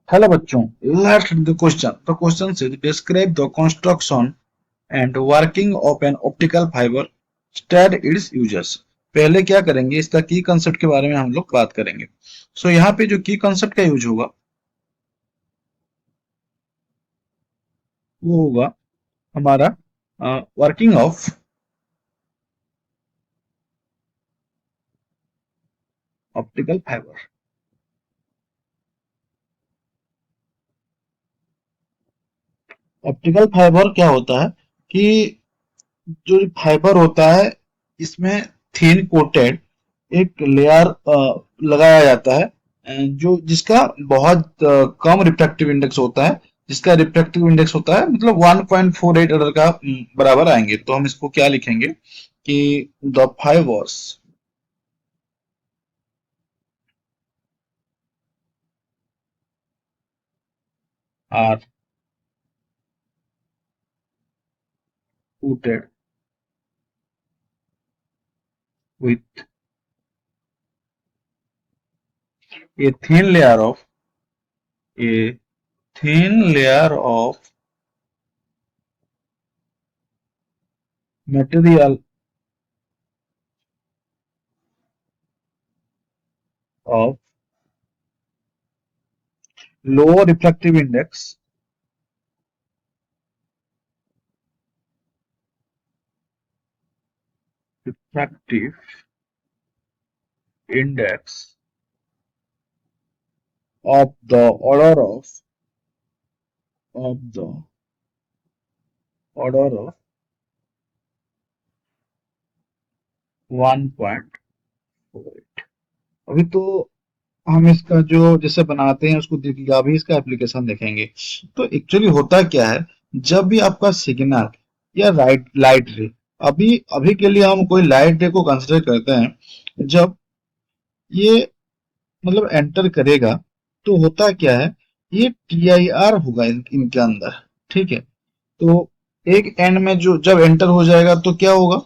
Hello बच्चों, let's read the question. The question says describe the construction and working of an optical fiber. State its uses. पहले क्या करेंगे, इसका की concept के बारे में हम लोग बात करेंगे. सो यहाँ पे जो की कंसेप्ट का यूज होगा वो होगा हमारा working of optical fibre. Optical fibre क्या होता है कि जो फाइबर होता है इसमें थिन कोटेड एक लेयर लगाया जाता है, जो जिसका बहुत कम रिफ्रैक्टिव इंडेक्स होता है. जिसका रिफ्रैक्टिव इंडेक्स होता है मतलब 1.48 ऑर्डर का बराबर आएंगे. तो हम इसको क्या लिखेंगे कि the fibres are coated with a thin layer of a thin layer of material of low refractive index refractive index of the order of 1.48. अभी तो हम इसका जो जैसे बनाते हैं उसको देखिए, अभी इसका एप्लीकेशन देखेंगे. तो एक्चुअली होता क्या है, जब भी आपका सिग्नल या लाइट रे, अभी अभी के लिए हम कोई लाइट रे को कंसिडर करते हैं, जब ये मतलब एंटर करेगा तो होता क्या है, ये टीआईआर होगा इनके अंदर. ठीक है. तो एक एंड में जो जब एंटर हो जाएगा तो क्या होगा,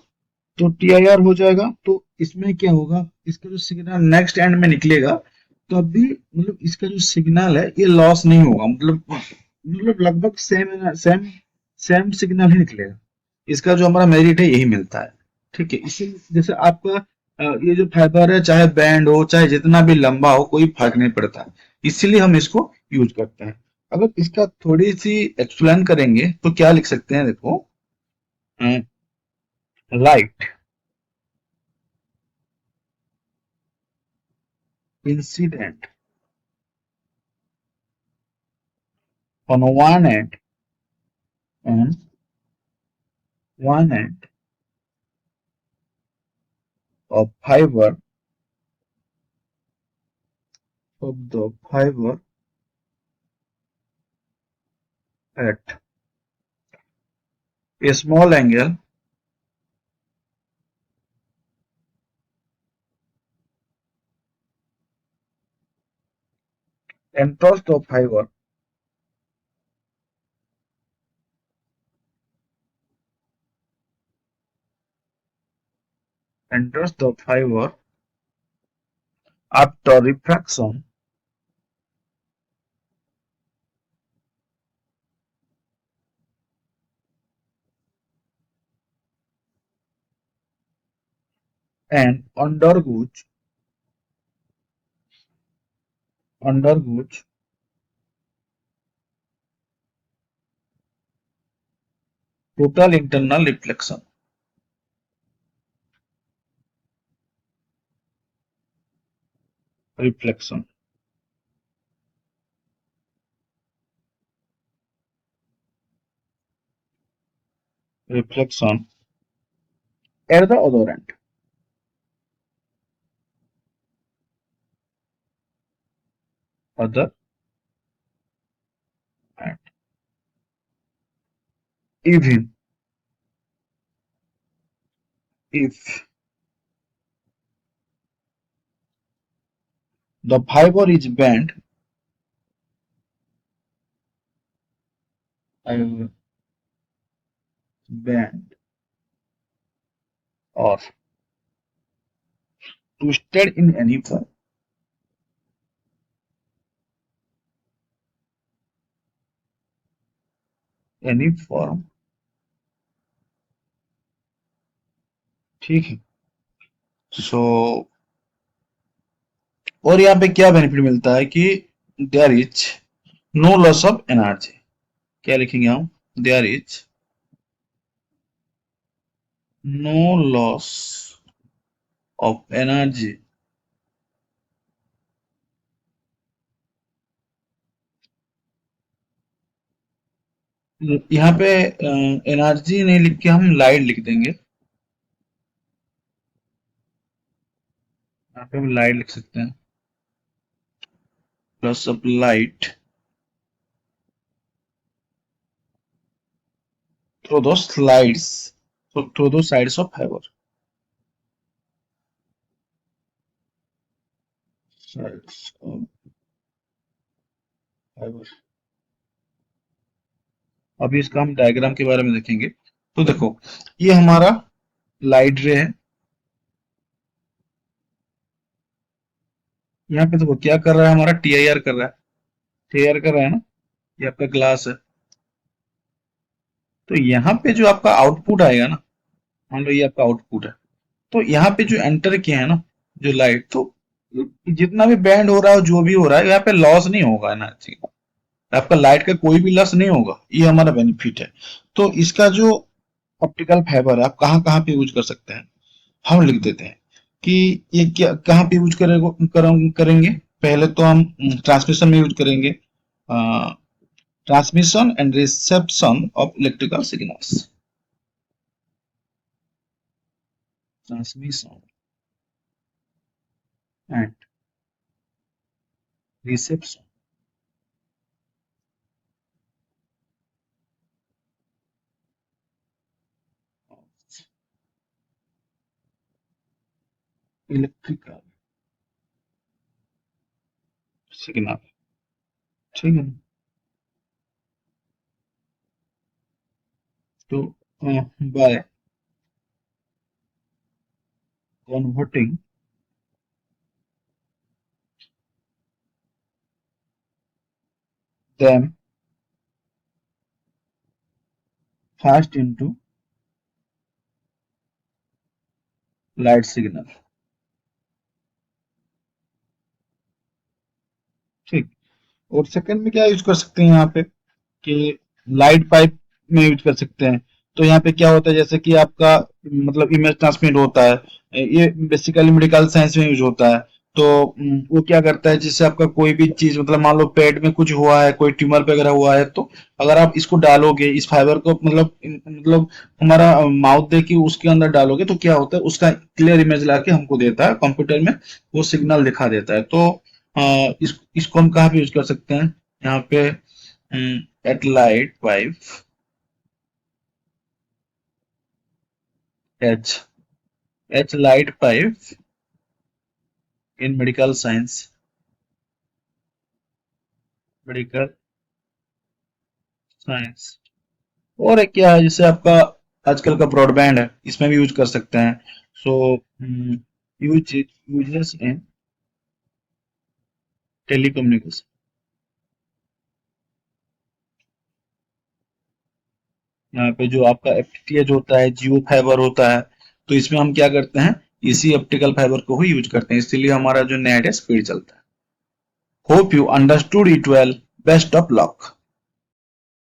तो टीआईआर हो जाएगा. तो इसमें क्या होगा, इसका जो सिग्नल नेक्स्ट एंड में निकलेगा तब भी मतलब इसका जो सिग्नल है ये लॉस नहीं होगा. मतलब लगभग सेम सेम सेम सिग्नल ही निकलेगा. इसका जो हमारा मेरिट है यही मिलता है. ठीक है. इसी जैसे आपका ये जो फाइबर है चाहे बैंड हो चाहे जितना भी लंबा हो कोई फर्क नहीं पड़ता. इसीलिए हम इसको यूज करते हैं. अगर इसका थोड़ी सी एक्सप्लेन करेंगे तो क्या लिख सकते हैं, देखो. Light incident on on one end of the fiber at a small angle enters the fiber enters the fiber after refraction and undergoes total internal reflection reflection at the other end. Even if the fiber is uh, bent or twisted in any form, any form, ठीक है। सो और यहाँ पे क्या benefit मिलता है कि there is no loss of energy. क्या लिखेंगे हम? There is no loss of energy. यहाँ पे एनर्जी नहीं लिख के हम लाइट लिख देंगे। यहाँ पे हम लाइट लिख सकते हैं, plus of light through those slides, so through those sides of fiber, sides of fiber। अभी इसका हम डायग्राम के बारे में देखेंगे। तो देखो, ये हमारा लाइट रे है। यहाँ पे देखो क्या कर रहा है, हमारा टीआईआर कर रहा है, टीआईआर कर रहा है ना, ये आपका ग्लास है। तो यहाँ पे जो आपका आउटपुट आएगा ना, मान लो ये आपका आउटपुट है, तो यहाँ पे जो एंटर किया है ना जो लाइट, तो जितना भी बैंड हो रहा है, जो भी हो रहा है, यहाँ पे लॉस नहीं होगा एनर्जी का, आपका लाइट का कोई भी लॉस नहीं होगा। ये हमारा बेनिफिट है। तो इसका जो ऑप्टिकल फाइबर है, आप कहाँ कहाँ पे यूज कर सकते हैं, हम लिख देते हैं कि ये क्या कहाँ पे यूज करेंगे। पहले तो हम ट्रांसमिशन में यूज करेंगे, transmission and reception of electrical signals. Transmission and reception of electrical signal, ठीक है। तो by converting them fast into light signal, ठीक। और सेकंड में क्या यूज कर सकते हैं यहाँ पे कि लाइट पाइप में यूज कर सकते हैं। तो यहाँ पे क्या होता है, जैसे कि आपका मतलब इमेज ट्रांसमिट होता है, ये बेसिकली मेडिकल साइंस में यूज होता है। तो वो क्या करता है, जिससे आपका कोई भी चीज, मतलब मान लो पेट में कुछ हुआ है, कोई ट्यूमर वगैरह हुआ है, तो अगर आप इसको डालोगे, इस फाइबर को मतलब हमारा माउथ दे के उसके अंदर डालोगे, तो क्या होता है, उसका क्लियर इमेज लाके हमको देता है कंप्यूटर में, वो सिग्नल दिखा देता है। तो इसको हम कहाँ पे यूज कर सकते हैं, यहाँ पे at light pipe H H light pipe in medical science. और एक क्या है, जैसे आपका आजकल का ब्रॉडबैंड है, इसमें भी यूज कर सकते हैं। सो यूजेस इन टेलीकम्युनिकेशन। यहाँ पे जो आपका एफटीटीएच होता है, जियो फाइबर होता है, तो इसमें हम क्या करते हैं, इसी ऑप्टिकल फाइबर को ही यूज करते हैं, इसीलिए हमारा जो नेट है स्पीड चलता है। Hope you understood it well. Best of luck.